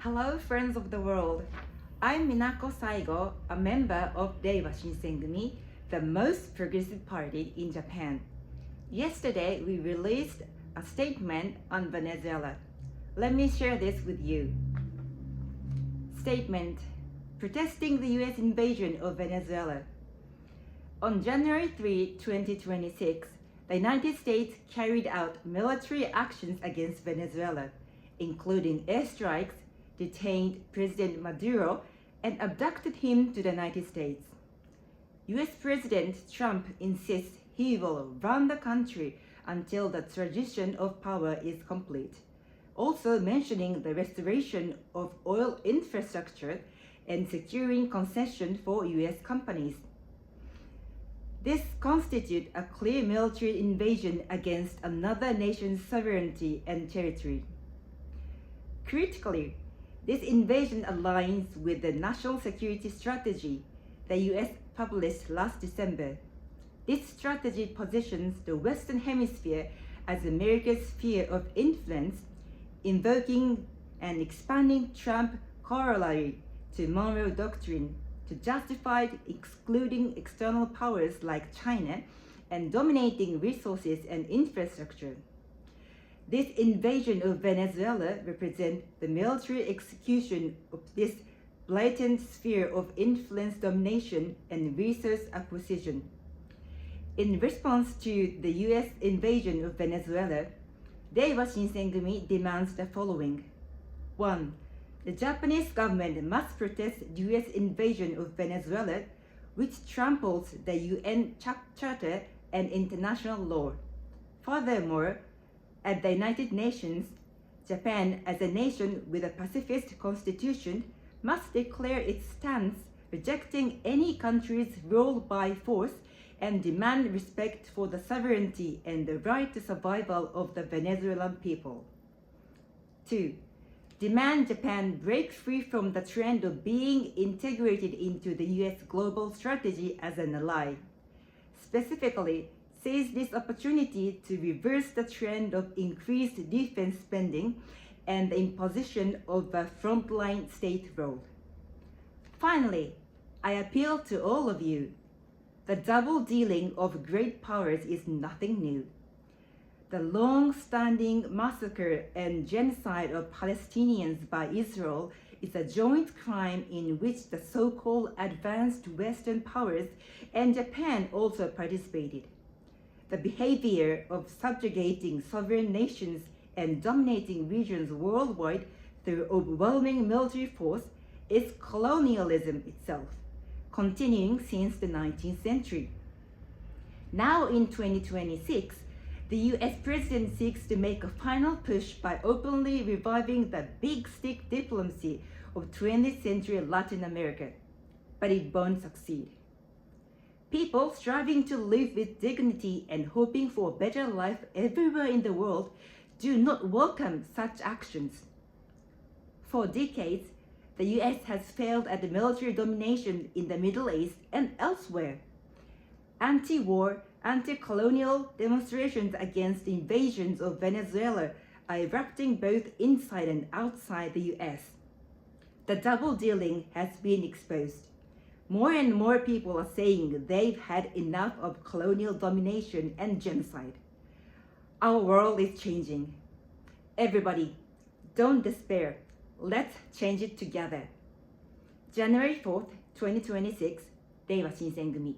Hello, friends of the world. I'm Minako Saigo, a member of Reiwa Shinsengumi, the most progressive party in Japan. Yesterday, we released a statement on Venezuela. Let me share this with you. Statement: protesting the U.S. invasion of Venezuela. On January 3, 2026, the United States carried out military actions against Venezuela, including airstrikes, detained President Maduro, and abducted him to the United States. US President Trump insists he will run the country until the transition of power is complete, also mentioning the restoration of oil infrastructure and securing concessions for US companies. This constitutes a clear military invasion against another nation's sovereignty and territory. Critically, this invasion aligns with the national security strategy the US published last December. This strategy positions the Western Hemisphere as America's sphere of influence, invoking and expanding Trump corollary to Monroe Doctrine to justify excluding external powers like China and dominating resources and infrastructure. This invasion of Venezuela represents the military execution of this blatant sphere of influence domination and resource acquisition. In response to the US invasion of Venezuela, Reiwa Shinsengumi demands the following. 1. The Japanese government must protest the US invasion of Venezuela, which tramples the UN Charter and international law. Furthermore, at the United Nations, Japan, as a nation with a pacifist constitution, must declare its stance rejecting any country's rule by force and demand respect for the sovereignty and the right to survival of the Venezuelan people. 2. Demand Japan break free from the trend of being integrated into the US global strategy as an ally. Specifically, seize this opportunity to reverse the trend of increased defense spending and the imposition of a frontline state role. Finally, I appeal to all of you. The double dealing of great powers is nothing new. The long-standing massacre and genocide of Palestinians by Israel is a joint crime in which the so-called advanced Western powers and Japan also participated. The behavior of subjugating sovereign nations and dominating regions worldwide through overwhelming military force is colonialism itself, continuing since the 19th century. Now in 2026, the US president seeks to make a final push by openly reviving the big stick diplomacy of 20th century Latin America, but it won't succeed. People striving to live with dignity and hoping for a better life everywhere in the world do not welcome such actions. For decades, the US has failed at the military domination in the Middle East and elsewhere. Anti-war, anti-colonial demonstrations against the invasions of Venezuela are erupting both inside and outside the US. The double dealing has been exposed. More and more people are saying they've had enough of colonial domination and genocide. Our world is changing. Everybody, don't despair. Let's change it together. January 4th, 2026, Reiwa Shinsengumi.